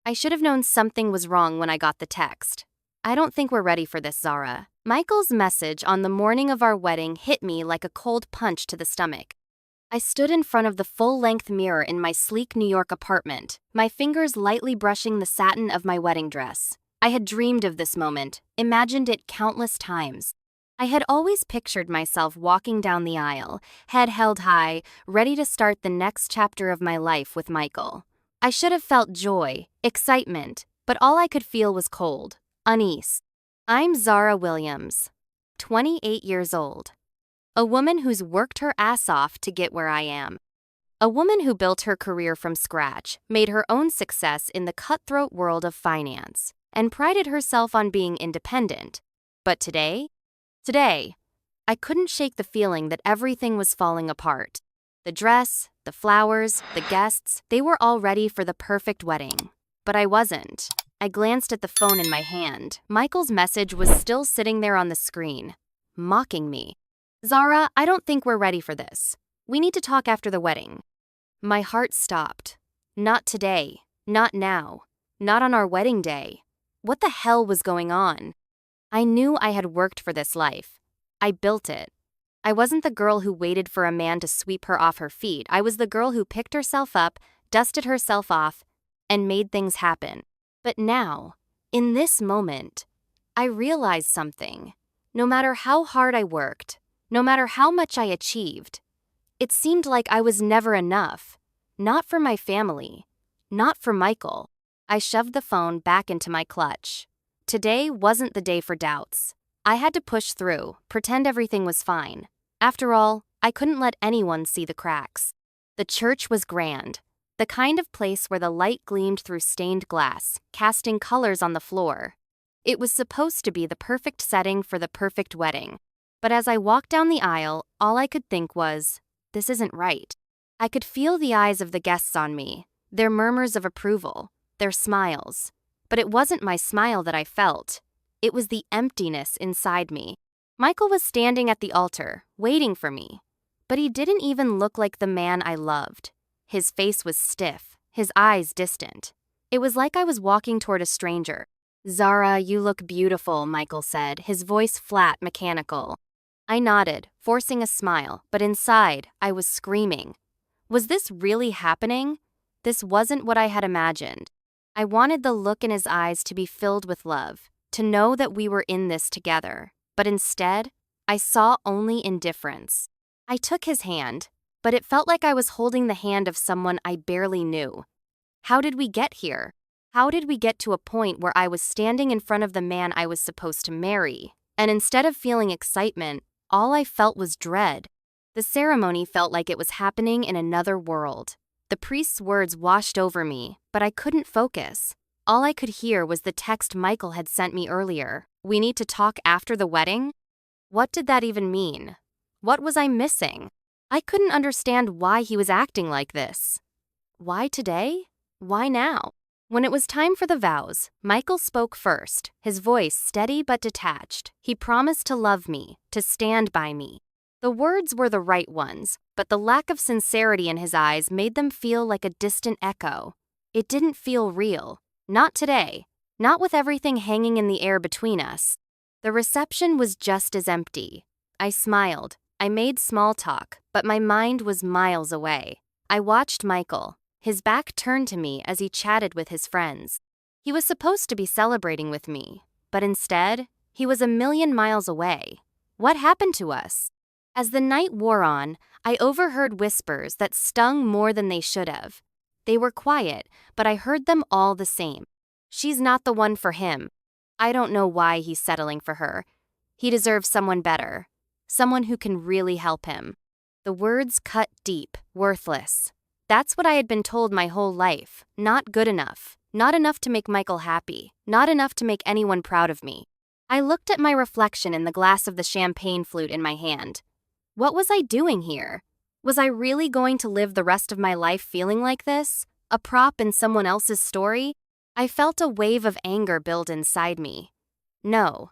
I should have known something was wrong when I got the text. I don't think we're ready for this, Zara. Michael's message on the morning of our wedding hit me like a cold punch to the stomach. I stood in front of the full-length mirror in my sleek New York apartment, my fingers lightly brushing the satin of my wedding dress. I had dreamed of this moment, imagined it countless times. I had always pictured myself walking down the aisle, head held high, ready to start the next chapter of my life with Michael. I should have felt joy, excitement, but all I could feel was cold, unease. I'm Zara Williams, 28 years old. A woman who's worked her ass off to get where I am. A woman who built her career from scratch, made her own success in the cutthroat world of finance, and prided herself on being independent. But today, I couldn't shake the feeling that everything was falling apart. The dress, the flowers, the guests, they were all ready for the perfect wedding. But I wasn't. I glanced at the phone in my hand. Michael's message was still sitting there on the screen, mocking me. Zara, I don't think we're ready for this. We need to talk after the wedding. My heart stopped. Not today. Not now. Not on our wedding day. What the hell was going on? I knew I had worked for this life. I built it. I wasn't the girl who waited for a man to sweep her off her feet. I was the girl who picked herself up, dusted herself off, and made things happen. But now, in this moment, I realized something. No matter how hard I worked, no matter how much I achieved, it seemed like I was never enough. Not for my family. Not for Michael. I shoved the phone back into my clutch. Today wasn't the day for doubts. I had to push through, pretend everything was fine. After all, I couldn't let anyone see the cracks. The church was grand. The kind of place where the light gleamed through stained glass, casting colors on the floor. It was supposed to be the perfect setting for the perfect wedding. But as I walked down the aisle, all I could think was, this isn't right. I could feel the eyes of the guests on me, their murmurs of approval, their smiles. But it wasn't my smile that I felt. It was the emptiness inside me. Michael was standing at the altar, waiting for me. But he didn't even look like the man I loved. His face was stiff, his eyes distant. It was like I was walking toward a stranger. Zara, you look beautiful, Michael said, his voice flat, mechanical. I nodded, forcing a smile, but inside, I was screaming. Was this really happening? This wasn't what I had imagined. I wanted the look in his eyes to be filled with love, to know that we were in this together. But instead, I saw only indifference. I took his hand, but it felt like I was holding the hand of someone I barely knew. How did we get here? How did we get to a point where I was standing in front of the man I was supposed to marry? And instead of feeling excitement, all I felt was dread. The ceremony felt like it was happening in another world. The priest's words washed over me, but I couldn't focus. All I could hear was the text Michael had sent me earlier. We need to talk after the wedding? What did that even mean? What was I missing? I couldn't understand why he was acting like this. Why today? Why now? When it was time for the vows, Michael spoke first, his voice steady but detached. He promised to love me, to stand by me. The words were the right ones, but the lack of sincerity in his eyes made them feel like a distant echo. It didn't feel real. Not today. Not with everything hanging in the air between us. The reception was just as empty. I smiled. I made small talk, but my mind was miles away. I watched Michael, his back turned to me as he chatted with his friends. He was supposed to be celebrating with me, but instead, he was a million miles away. What happened to us? As the night wore on, I overheard whispers that stung more than they should have. They were quiet, but I heard them all the same. She's not the one for him. I don't know why he's settling for her. He deserves someone better. Someone who can really help him. The words cut deep, worthless. That's what I had been told my whole life. Not good enough. Not enough to make Michael happy. Not enough to make anyone proud of me. I looked at my reflection in the glass of the champagne flute in my hand. What was I doing here? Was I really going to live the rest of my life feeling like this? A prop in someone else's story? I felt a wave of anger build inside me. No,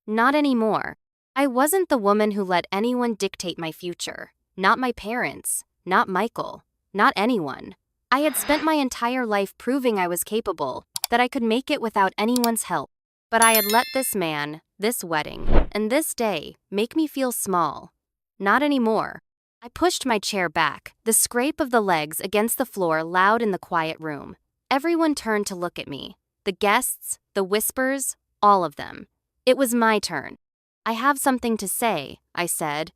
not anymore. I wasn't the woman who let anyone dictate my future. Not my parents. Not Michael. Not anyone. I had spent my entire life proving I was capable. that I could make it without anyone's help. But I had let this man, this wedding, and this day make me feel small. Not anymore. I pushed my chair back, the scrape of the legs against the floor loud in the quiet room. Everyone turned to look at me. The guests, the whispers, all of them. It was my turn. I have something to say, I said,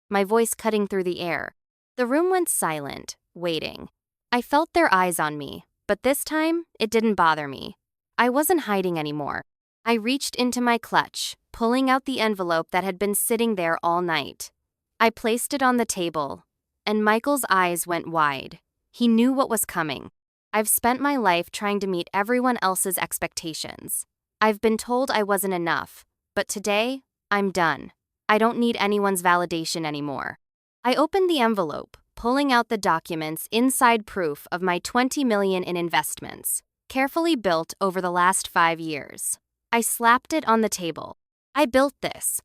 my voice cutting through the air. The room went silent, waiting. I felt their eyes on me, but this time, it didn't bother me. I wasn't hiding anymore. I reached into my clutch, pulling out the envelope that had been sitting there all night. I placed it on the table, and Michael's eyes went wide. He knew what was coming. I've spent my life trying to meet everyone else's expectations. I've been told I wasn't enough, but today, I'm done. I don't need anyone's validation anymore. I opened the envelope, pulling out the documents inside proof of my $20 million in investments, carefully built over the last 5 years. I slapped it on the table. I built this.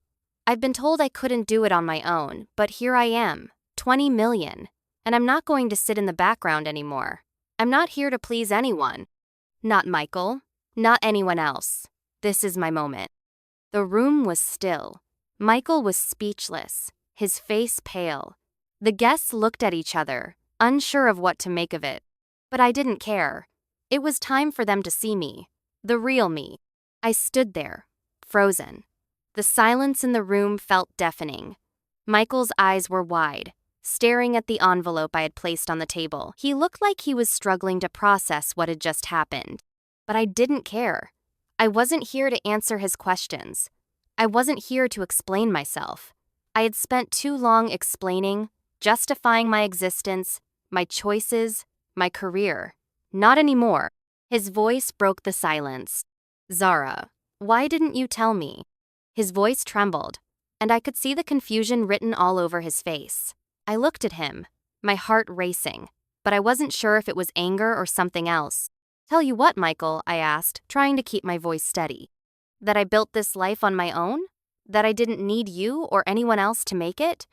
I've been told I couldn't do it on my own, but here I am, 20 million, and I'm not going to sit in the background anymore. I'm not here to please anyone. Not Michael, not anyone else. This is my moment. The room was still. Michael was speechless, his face pale. The guests looked at each other, unsure of what to make of it. But I didn't care. It was time for them to see me, the real me. I stood there, frozen. The silence in the room felt deafening. Michael's eyes were wide, staring at the envelope I had placed on the table. He looked like he was struggling to process what had just happened. But I didn't care. I wasn't here to answer his questions. I wasn't here to explain myself. I had spent too long explaining, justifying my existence, my choices, my career. Not anymore. His voice broke the silence. Zara, why didn't you tell me? His voice trembled, and I could see the confusion written all over his face. I looked at him, my heart racing, but I wasn't sure if it was anger or something else. Tell you what, Michael, I asked, trying to keep my voice steady. That I built this life on my own? That I didn't need you or anyone else to make it?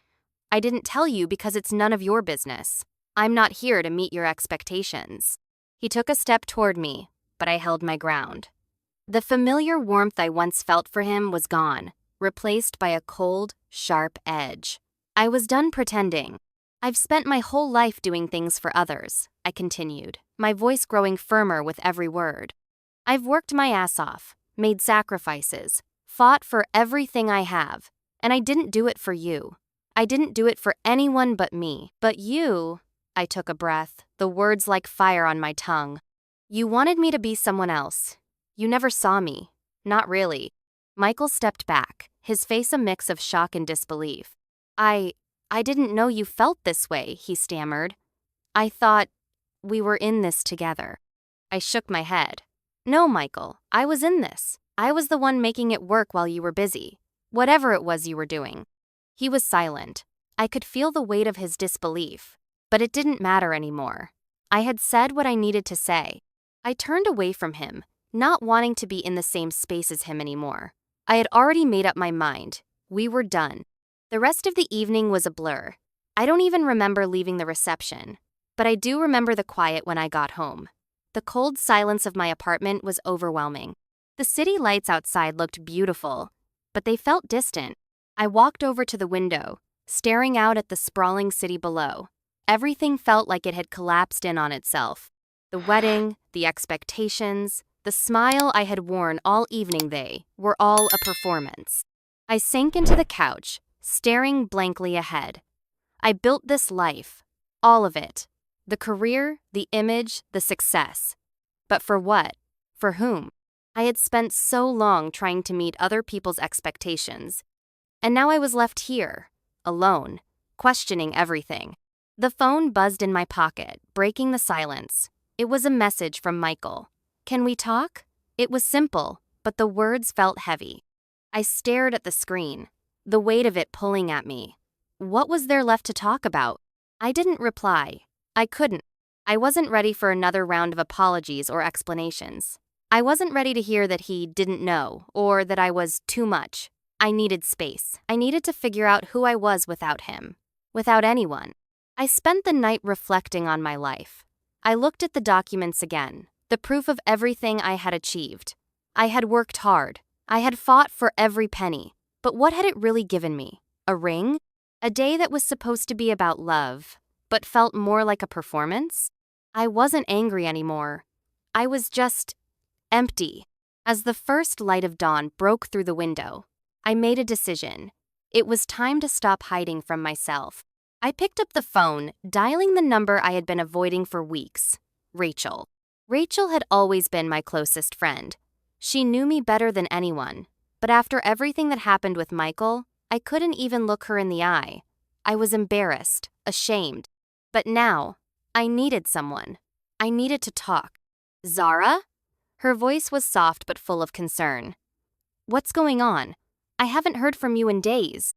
I didn't tell you because it's none of your business. I'm not here to meet your expectations. He took a step toward me, but I held my ground. The familiar warmth I once felt for him was gone, replaced by a cold, sharp edge. I was done pretending. I've spent my whole life doing things for others, I continued, my voice growing firmer with every word. I've worked my ass off, made sacrifices, fought for everything I have, and I didn't do it for you. I didn't do it for anyone but me. But you, I took a breath, the words like fire on my tongue. You wanted me to be someone else. You never saw me. Not really. Michael stepped back, his face a mix of shock and disbelief. I didn't know you felt this way, he stammered. I thought we were in this together. I shook my head. No, Michael, I was in this. I was the one making it work while you were busy. Whatever it was you were doing. He was silent. I could feel the weight of his disbelief, but it didn't matter anymore. I had said what I needed to say. I turned away from him, not wanting to be in the same space as him anymore. I had already made up my mind. We were done. The rest of the evening was a blur. I don't even remember leaving the reception, but I do remember the quiet when I got home. The cold silence of my apartment was overwhelming. The city lights outside looked beautiful, but they felt distant. I walked over to the window, staring out at the sprawling city below. Everything felt like it had collapsed in on itself. The wedding, the expectations, the smile I had worn all evening, they were all a performance. I sank into the couch, staring blankly ahead. I built this life, all of it. The career, the image, the success. But for what? For whom? I had spent so long trying to meet other people's expectations. And now I was left here, alone, questioning everything. The phone buzzed in my pocket, breaking the silence. It was a message from Michael. Can we talk? It was simple, but the words felt heavy. I stared at the screen, the weight of it pulling at me. What was there left to talk about? I didn't reply. I couldn't. I wasn't ready for another round of apologies or explanations. I wasn't ready to hear that he didn't know, or that I was too much. I needed space. I needed to figure out who I was without him, without anyone. I spent the night reflecting on my life. I looked at the documents again, The proof of everything I had achieved. I had worked hard. I had fought for every penny. But what had it really given me? A ring? A day that was supposed to be about love, but felt more like a performance? I wasn't angry anymore. I was just empty. As the first light of dawn broke through the window, I made a decision. It was time to stop hiding from myself. I picked up the phone, dialing the number I had been avoiding for weeks. Rachel. Rachel had always been my closest friend. She knew me better than anyone. But after everything that happened with Michael, I couldn't even look her in the eye. I was embarrassed, ashamed. But now, I needed someone. I needed to talk. Zara? Her voice was soft but full of concern. What's going on? I haven't heard from you in days.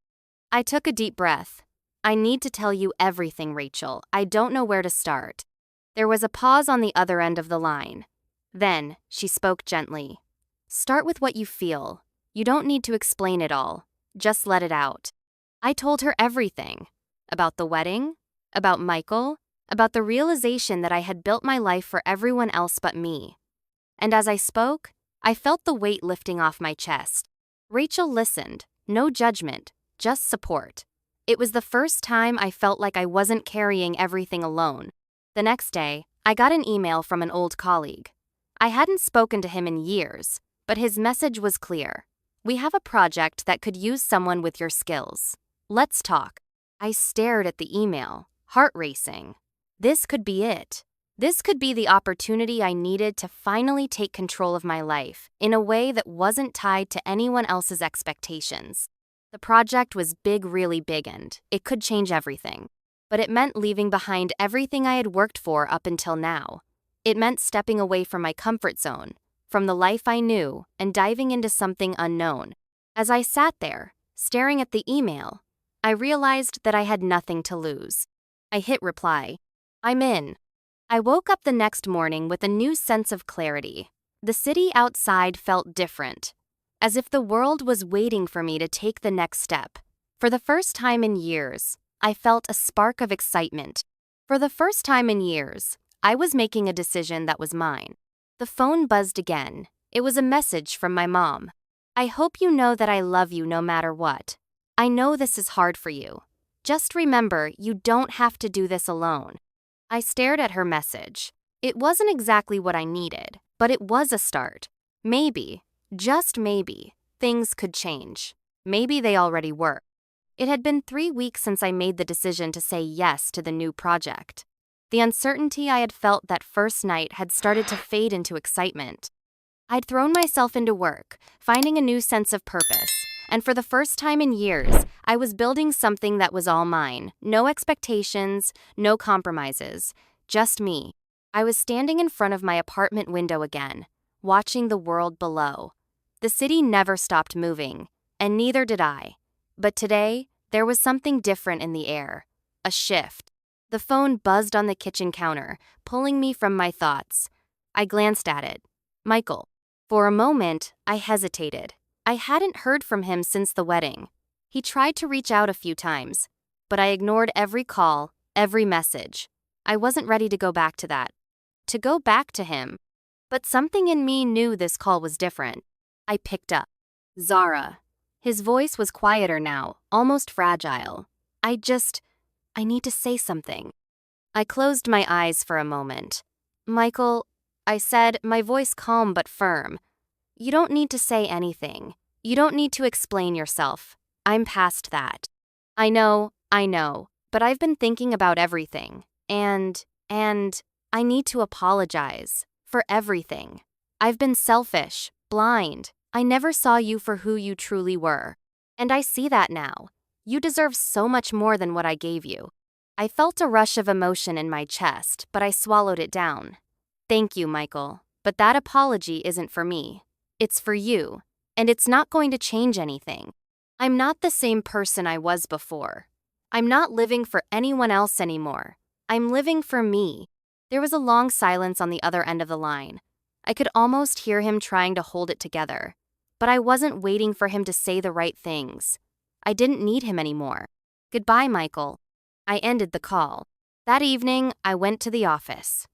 I took a deep breath. I need to tell you everything, Rachel. I don't know where to start. There was a pause on the other end of the line. Then, she spoke gently. Start with what you feel. You don't need to explain it all. Just let it out. I told her everything. About the wedding, about Michael, about the realization that I had built my life for everyone else but me. And as I spoke, I felt the weight lifting off my chest. Rachel listened, no judgment, just support. It was the first time I felt like I wasn't carrying everything alone. The next day, I got an email from an old colleague. I hadn't spoken to him in years, but his message was clear. We have a project that could use someone with your skills. Let's talk. I stared at the email, heart racing. This could be it. This could be the opportunity I needed to finally take control of my life in a way that wasn't tied to anyone else's expectations. The project was big, really big, and it could change everything. But it meant leaving behind everything I had worked for up until now. It meant stepping away from my comfort zone, from the life I knew, and diving into something unknown. As I sat there, staring at the email, I realized that I had nothing to lose. I hit reply. I'm in. I woke up the next morning with a new sense of clarity. The city outside felt different, as if the world was waiting for me to take the next step. For the first time in years, I felt a spark of excitement. For the first time in years, I was making a decision that was mine. The phone buzzed again. It was a message from my mom. I hope you know that I love you no matter what. I know this is hard for you. Just remember, you don't have to do this alone. I stared at her message. It wasn't exactly what I needed, but it was a start. Maybe, just maybe, things could change. Maybe they already were. It had been 3 weeks since I made the decision to say yes to the new project. The uncertainty I had felt that first night had started to fade into excitement. I'd thrown myself into work, finding a new sense of purpose, and for the first time in years, I was building something that was all mine. No expectations, no compromises, just me. I was standing in front of my apartment window again, watching the world below. The city never stopped moving, and neither did I. But today, there was something different in the air. A shift. The phone buzzed on the kitchen counter, pulling me from my thoughts. I glanced at it. Michael. For a moment, I hesitated. I hadn't heard from him since the wedding. He tried to reach out a few times, but I ignored every call, every message. I wasn't ready to go back to that. To go back to him. But something in me knew this call was different. I picked up. Zara. His voice was quieter now, almost fragile. I need to say something. I closed my eyes for a moment. Michael, I said, my voice calm but firm. You don't need to say anything. You don't need to explain yourself. I'm past that. I know, but I've been thinking about everything. And I need to apologize for everything. I've been selfish, blind. I never saw you for who you truly were. And I see that now. You deserve so much more than what I gave you. I felt a rush of emotion in my chest, but I swallowed it down. Thank you, Michael, but that apology isn't for me. It's for you, and it's not going to change anything. I'm not the same person I was before. I'm not living for anyone else anymore. I'm living for me. There was a long silence on the other end of the line. I could almost hear him trying to hold it together. But I wasn't waiting for him to say the right things. I didn't need him anymore. Goodbye, Michael. I ended the call. That evening, I went to the office.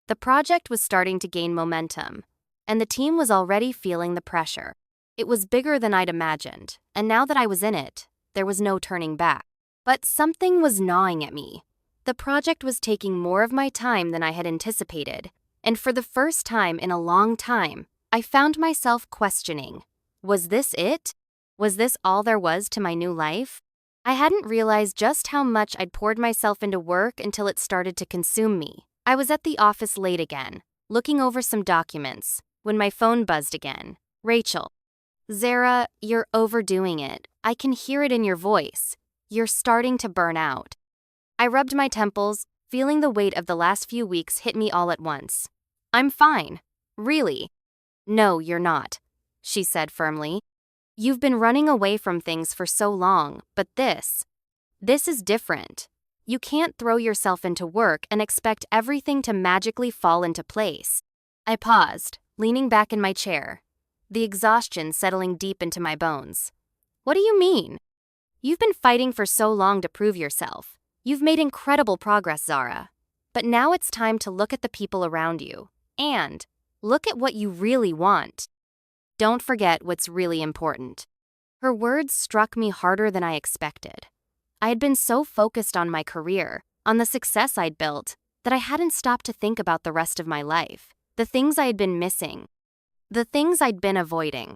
The project was starting to gain momentum, and the team was already feeling the pressure. It was bigger than I'd imagined, and now that I was in it, there was no turning back. But something was gnawing at me. The project was taking more of my time than I had anticipated, and for the first time in a long time, I found myself questioning, was this it? Was this all there was to my new life? I hadn't realized just how much I'd poured myself into work until it started to consume me. I was at the office late again, looking over some documents, when my phone buzzed again. Rachel. Zara, you're overdoing it. I can hear it in your voice. You're starting to burn out. I rubbed my temples, feeling the weight of the last few weeks hit me all at once. I'm fine. Really? No, you're not, she said firmly. You've been running away from things for so long, but this is different. You can't throw yourself into work and expect everything to magically fall into place. I paused, leaning back in my chair, the exhaustion settling deep into my bones. What do you mean? You've been fighting for so long to prove yourself. You've made incredible progress, Zara. But now it's time to look at the people around you, and look at what you really want. Don't forget what's really important. Her words struck me harder than I expected. I had been so focused on my career, on the success I'd built, that I hadn't stopped to think about the rest of my life, the things I had been missing, the things I'd been avoiding.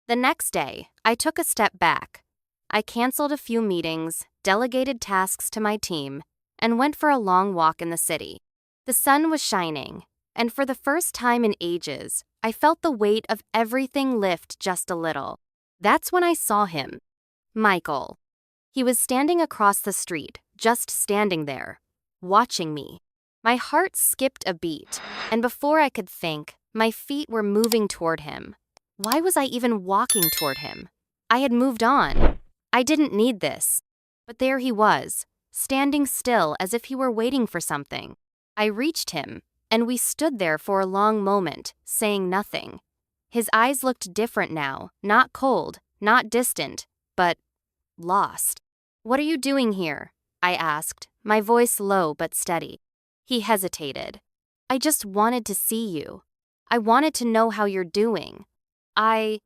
The next day, I took a step back. I canceled a few meetings, delegated tasks to my team, and went for a long walk in the city. The sun was shining, and for the first time in ages, I felt the weight of everything lift just a little. That's when I saw him. Michael. He was standing across the street, just standing there, watching me. My heart skipped a beat, and before I could think, my feet were moving toward him. Why was I even walking toward him? I had moved on. I didn't need this. But there he was, standing still as if he were waiting for something. I reached him, and we stood there for a long moment, saying nothing. His eyes looked different now, not cold, not distant, but lost. What are you doing here? I asked, my voice low but steady. He hesitated. I just wanted to see you. I wanted to know how you're doing. I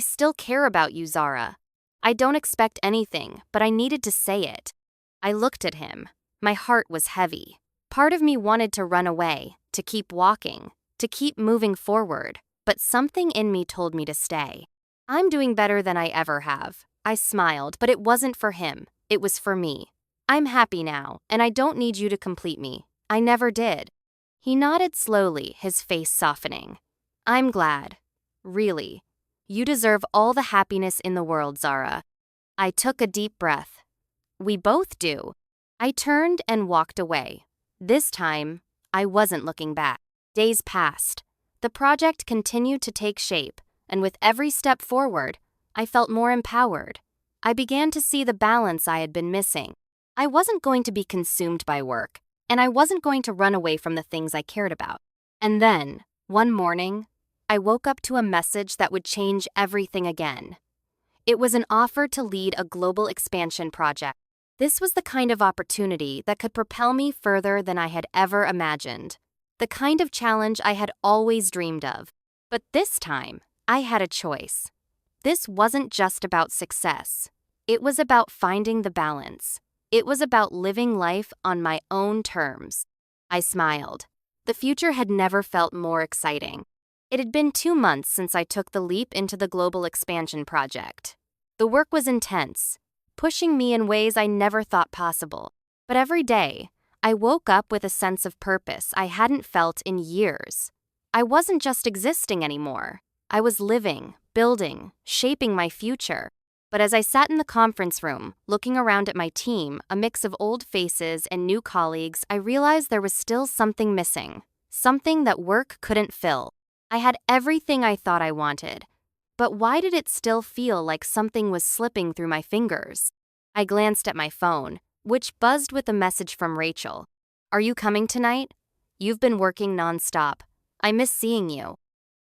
still care about you, Zara. I don't expect anything, but I needed to say it. I looked at him. My heart was heavy. Part of me wanted to run away, to keep walking, to keep moving forward, but something in me told me to stay. I'm doing better than I ever have. I smiled, but it wasn't for him. It was for me. I'm happy now, and I don't need you to complete me. I never did. He nodded slowly, his face softening. I'm glad. Really. You deserve all the happiness in the world, Zara. I took a deep breath. We both do. I turned and walked away. This time, I wasn't looking back. Days passed. The project continued to take shape, and with every step forward, I felt more empowered. I began to see the balance I had been missing. I wasn't going to be consumed by work, and I wasn't going to run away from the things I cared about. And then, one morning, I woke up to a message that would change everything again. It was an offer to lead a global expansion project. This was the kind of opportunity that could propel me further than I had ever imagined. The kind of challenge I had always dreamed of. But this time, I had a choice. This wasn't just about success. It was about finding the balance. It was about living life on my own terms. I smiled. The future had never felt more exciting. It had been 2 months since I took the leap into the global expansion project. The work was intense, pushing me in ways I never thought possible. But every day, I woke up with a sense of purpose I hadn't felt in years. I wasn't just existing anymore. I was living, building, shaping my future. But as I sat in the conference room, looking around at my team, a mix of old faces and new colleagues, I realized there was still something missing. Something that work couldn't fill. I had everything I thought I wanted. But why did it still feel like something was slipping through my fingers? I glanced at my phone, which buzzed with a message from Rachel. Are you coming tonight? You've been working nonstop. I miss seeing you.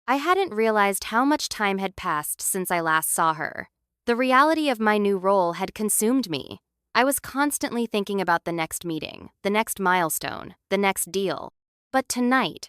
I hadn't realized how much time had passed since I last saw her. The reality of my new role had consumed me. I was constantly thinking about the next meeting, the next milestone, the next deal. But tonight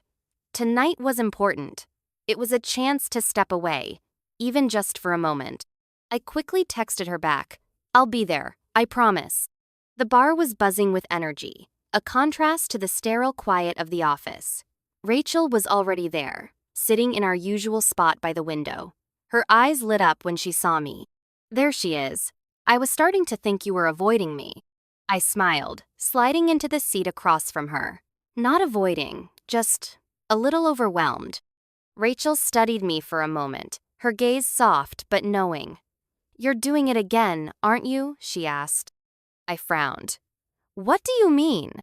was important. It was a chance to step away, even just for a moment. I quickly texted her back, "I'll be there, I promise." The bar was buzzing with energy, a contrast to the sterile quiet of the office. Rachel was already there, sitting in our usual spot by the window. Her eyes lit up when she saw me. "There she is. I was starting to think you were avoiding me." I smiled, sliding into the seat across from her. Not avoiding, just a little overwhelmed. Rachel studied me for a moment, her gaze soft but knowing. "You're doing it again, aren't you?" she asked. I frowned. "What do you mean?"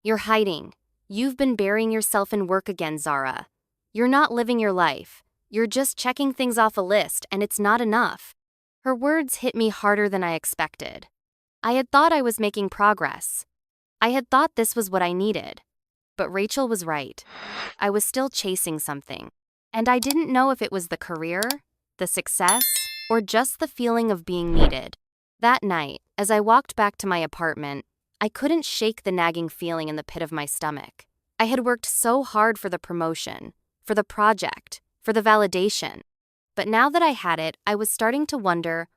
"You're hiding. You've been burying yourself in work again, Zara. You're not living your life. You're just checking things off a list, and it's not enough." Her words hit me harder than I expected. I had thought I was making progress. I had thought this was what I needed. But Rachel was right. I was still chasing something. And I didn't know if it was the career, the success, or just the feeling of being needed. That night, as I walked back to my apartment, I couldn't shake the nagging feeling in the pit of my stomach. I had worked so hard for the promotion, for the project, for the validation. But now that I had it, I was starting to wonder,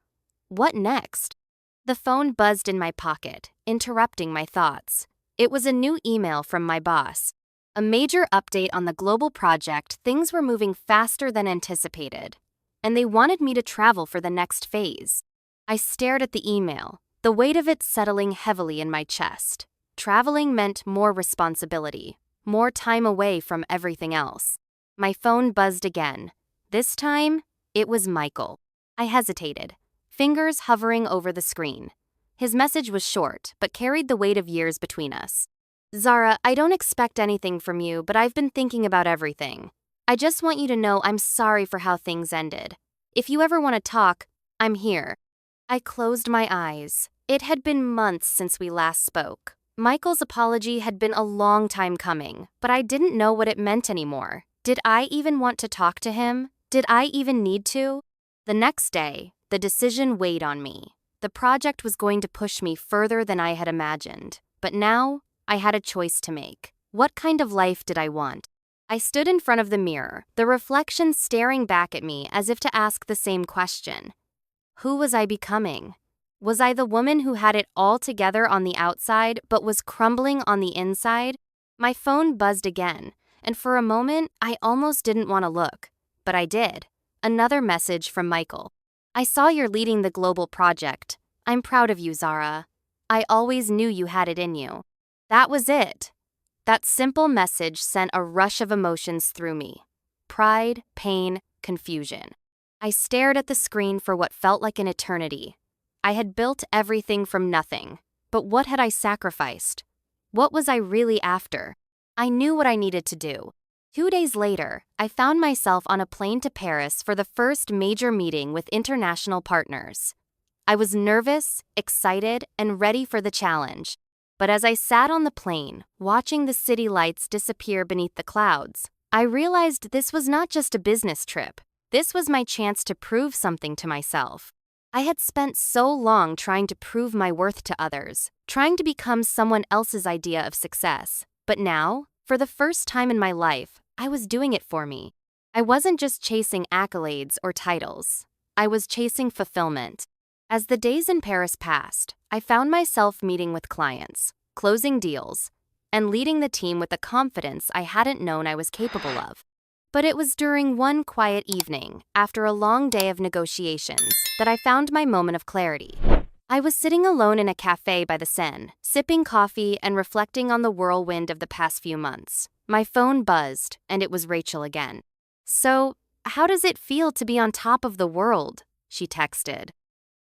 what next? The phone buzzed in my pocket, interrupting my thoughts. It was a new email from my boss. A major update on the global project. Things were moving faster than anticipated, and they wanted me to travel for the next phase. I stared at the email, the weight of it settling heavily in my chest. Traveling meant more responsibility, more time away from everything else. My phone buzzed again. This time, it was Michael. I hesitated, fingers hovering over the screen. His message was short, but carried the weight of years between us. "Zara, I don't expect anything from you, but I've been thinking about everything. I just want you to know I'm sorry for how things ended. If you ever want to talk, I'm here." I closed my eyes. It had been months since we last spoke. Michael's apology had been a long time coming, but I didn't know what it meant anymore. Did I even want to talk to him? Did I even need to? The next day, the decision weighed on me. The project was going to push me further than I had imagined. But now, I had a choice to make. What kind of life did I want? I stood in front of the mirror, the reflection staring back at me as if to ask the same question. Who was I becoming? Was I the woman who had it all together on the outside but was crumbling on the inside? My phone buzzed again, and for a moment, I almost didn't want to look. But I did. Another message from Michael. "I saw you're leading the global project. I'm proud of you, Zara. I always knew you had it in you." That was it. That simple message sent a rush of emotions through me. Pride, pain, confusion. I stared at the screen for what felt like an eternity. I had built everything from nothing, but what had I sacrificed? What was I really after? I knew what I needed to do. 2 days later, I found myself on a plane to Paris for the first major meeting with international partners. I was nervous, excited, and ready for the challenge. But as I sat on the plane, watching the city lights disappear beneath the clouds, I realized this was not just a business trip. This was my chance to prove something to myself. I had spent so long trying to prove my worth to others, trying to become someone else's idea of success. But now, for the first time in my life, I was doing it for me. I wasn't just chasing accolades or titles. I was chasing fulfillment. As the days in Paris passed, I found myself meeting with clients, closing deals, and leading the team with a confidence I hadn't known I was capable of. But it was during one quiet evening, after a long day of negotiations, that I found my moment of clarity. I was sitting alone in a cafe by the Seine, sipping coffee and reflecting on the whirlwind of the past few months. My phone buzzed, and it was Rachel again. "So, how does it feel to be on top of the world?" she texted.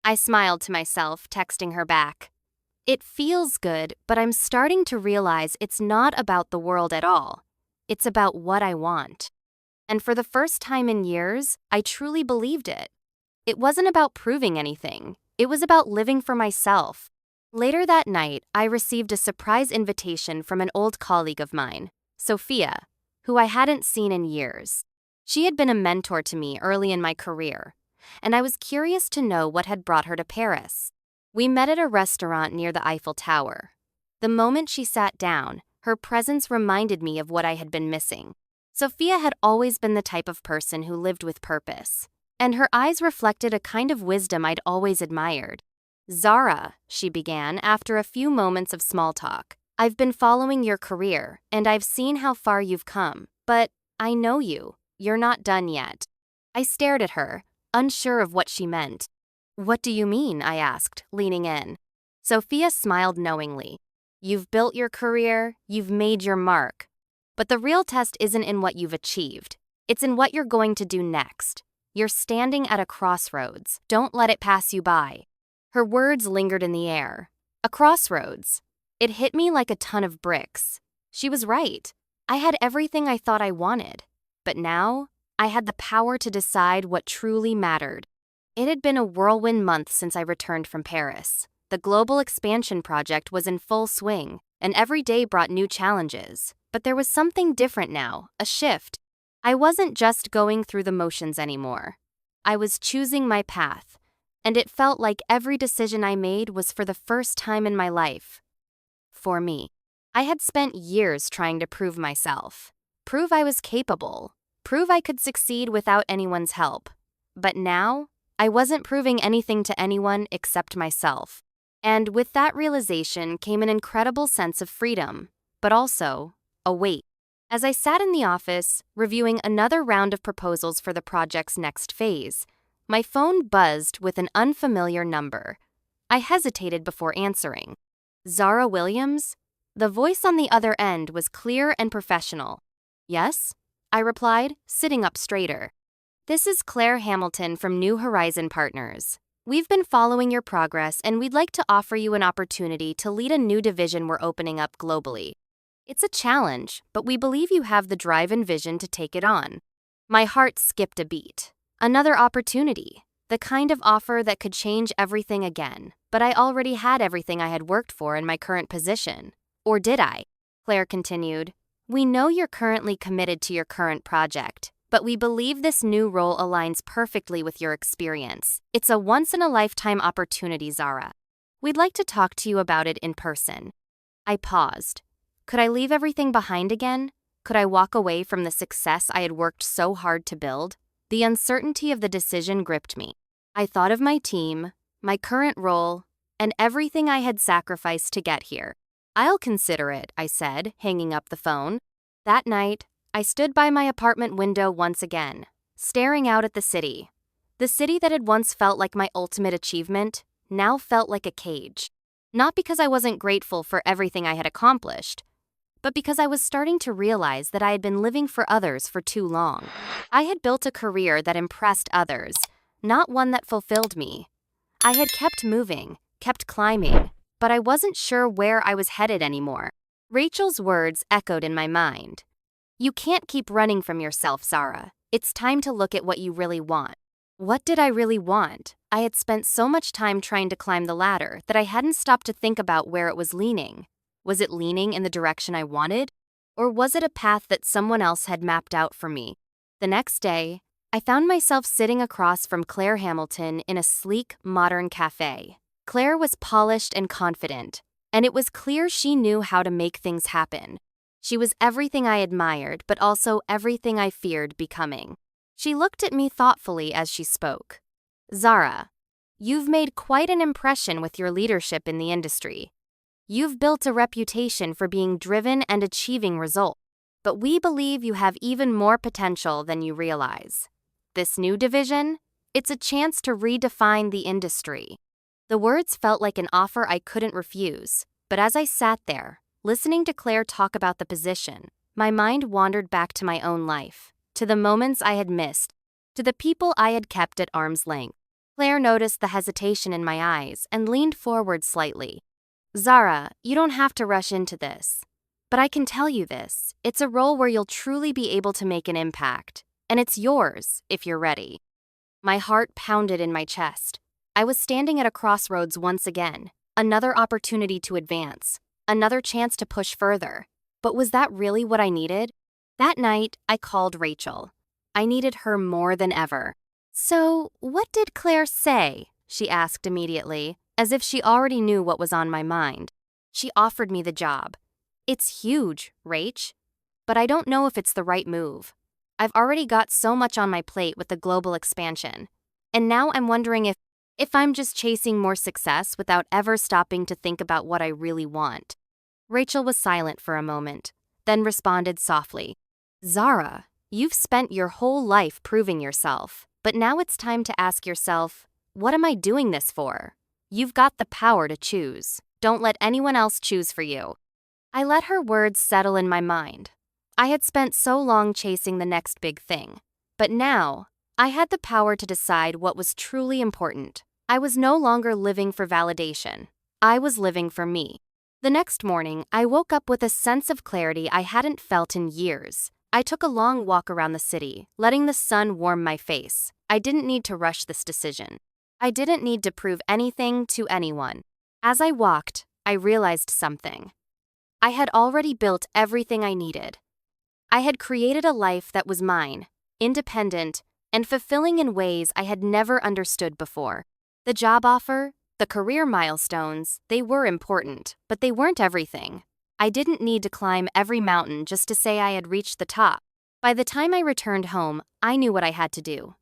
I smiled to myself, texting her back. "It feels good, but I'm starting to realize it's not about the world at all. It's about what I want." And for the first time in years, I truly believed it. It wasn't about proving anything. It was about living for myself. Later that night, I received a surprise invitation from an old colleague of mine, Sophia, who I hadn't seen in years. She had been a mentor to me early in my career, and I was curious to know what had brought her to Paris. We met at a restaurant near the Eiffel Tower. The moment she sat down, Her presence reminded me of what I had been missing. Sophia had always been the type of person who lived with purpose, and her eyes reflected a kind of wisdom I'd always admired. "Zara," she began after a few moments of small talk, "I've been following your career, and I've seen how far you've come, but I know you. You're not done yet." I stared at her, unsure of what she meant. "What do you mean?" I asked, leaning in. Sophia smiled knowingly. "You've built your career, you've made your mark. But the real test isn't in what you've achieved. It's in what you're going to do next. You're standing at a crossroads. Don't let it pass you by." Her words lingered in the air. A crossroads. It hit me like a ton of bricks. She was right. I had everything I thought I wanted. But now, I had the power to decide what truly mattered. It had been a whirlwind month since I returned from Paris. The global expansion project was in full swing, and every day brought new challenges. But there was something different now, a shift. I wasn't just going through the motions anymore. I was choosing my path, and it felt like every decision I made was for the first time in my life. For me, I had spent years trying to prove myself, prove I was capable, prove I could succeed without anyone's help. But now, I wasn't proving anything to anyone except myself. And with that realization came an incredible sense of freedom, but also a weight. As I sat in the office, reviewing another round of proposals for the project's next phase, my phone buzzed with an unfamiliar number. I hesitated before answering. "Zara Williams?" The voice on the other end was clear and professional. "Yes?" I replied, sitting up straighter. "This is Claire Hamilton from New Horizon Partners. We've been following your progress, and we'd like to offer you an opportunity to lead a new division we're opening up globally. It's a challenge, but we believe you have the drive and vision to take it on." My heart skipped a beat. Another opportunity, the kind of offer that could change everything again. But I already had everything I had worked for in my current position. Or did I? Claire continued. "We know you're currently committed to your current project, but we believe this new role aligns perfectly with your experience. It's a once-in-a-lifetime opportunity, Zara. We'd like to talk to you about it in person." I paused. Could I leave everything behind again? Could I walk away from the success I had worked so hard to build? The uncertainty of the decision gripped me. I thought of my team, my current role, and everything I had sacrificed to get here. "I'll consider it," I said, hanging up the phone. That night, I stood by my apartment window once again, staring out at the city. The city that had once felt like my ultimate achievement now felt like a cage. Not because I wasn't grateful for everything I had accomplished, but because I was starting to realize that I had been living for others for too long. I had built a career that impressed others, not one that fulfilled me. I had kept moving, kept climbing, but I wasn't sure where I was headed anymore. Rachel's words echoed in my mind. "You can't keep running from yourself, Zara. It's time to look at what you really want." What did I really want? I had spent so much time trying to climb the ladder that I hadn't stopped to think about where it was leaning. Was it leaning in the direction I wanted? Or was it a path that someone else had mapped out for me? The next day, I found myself sitting across from Claire Hamilton in a sleek, modern cafe. Claire was polished and confident, and it was clear she knew how to make things happen. She was everything I admired, but also everything I feared becoming. She looked at me thoughtfully as she spoke. "Zara, you've made quite an impression with your leadership in the industry. You've built a reputation for being driven and achieving results, but we believe you have even more potential than you realize. This new division, it's a chance to redefine the industry." The words felt like an offer I couldn't refuse, but as I sat there, listening to Claire talk about the position, my mind wandered back to my own life, to the moments I had missed, to the people I had kept at arm's length. Claire noticed the hesitation in my eyes and leaned forward slightly. "Zara, you don't have to rush into this. But I can tell you this, it's a role where you'll truly be able to make an impact, and it's yours if you're ready." My heart pounded in my chest. I was standing at a crossroads once again, another opportunity to advance, another chance to push further. But was that really what I needed? That night, I called Rachel. I needed her more than ever. "So, what did Claire say?" she asked immediately, as if she already knew what was on my mind. "She offered me the job. It's huge, Rach, but I don't know if it's the right move. I've already got so much on my plate with the global expansion. And now I'm wondering if I'm just chasing more success without ever stopping to think about what I really want. Rachel was silent for a moment, then responded softly. Zara, you've spent your whole life proving yourself, but now it's time to ask yourself, what am I doing this for? You've got the power to choose. Don't let anyone else choose for you. I let her words settle in my mind. I had spent so long chasing the next big thing, but now I had the power to decide what was truly important. I was no longer living for validation. I was living for me. The next morning, I woke up with a sense of clarity I hadn't felt in years. I took a long walk around the city, letting the sun warm my face. I didn't need to rush this decision. I didn't need to prove anything to anyone. As I walked, I realized something. I had already built everything I needed. I had created a life that was mine, independent, and fulfilling in ways I had never understood before. The job offer, the career milestones, they were important, but they weren't everything. I didn't need to climb every mountain just to say I had reached the top. By the time I returned home, I knew what I had to do.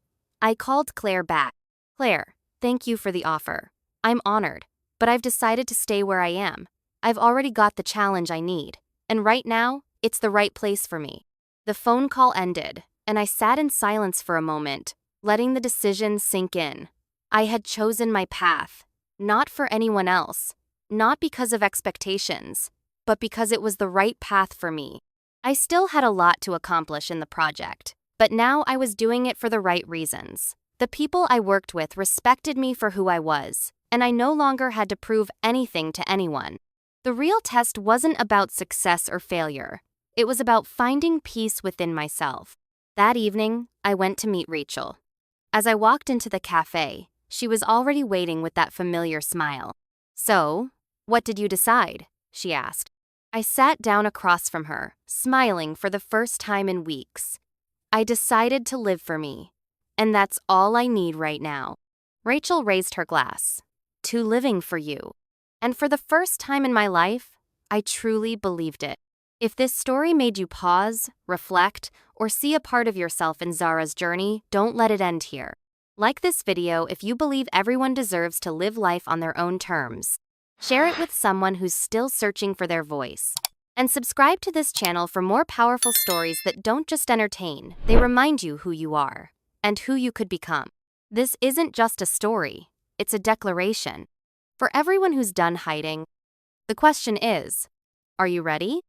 I called Claire back. Claire, thank you for the offer. I'm honored, but I've decided to stay where I am. I've already got the challenge I need, and right now, it's the right place for me. The phone call ended, and I sat in silence for a moment, letting the decision sink in. I had chosen my path, not for anyone else, not because of expectations, but because it was the right path for me. I still had a lot to accomplish in the project, but now I was doing it for the right reasons. The people I worked with respected me for who I was, and I no longer had to prove anything to anyone. The real test wasn't about success or failure. It was about finding peace within myself. That evening, I went to meet Rachel. As I walked into the cafe, she was already waiting with that familiar smile. So, what did you decide? She asked. I sat down across from her, smiling for the first time in weeks. I decided to live for me, and that's all I need right now. Rachel raised her glass. To living for you. And for the first time in my life, I truly believed it. If this story made you pause, reflect, or see a part of yourself in Zara's journey, don't let it end here. Like this video if you believe everyone deserves to live life on their own terms. Share it with someone who's still searching for their voice. And subscribe to this channel for more powerful stories that don't just entertain, they remind you who you are and who you could become. This isn't just a story, it's a declaration. For everyone who's done hiding, the question is, are you ready?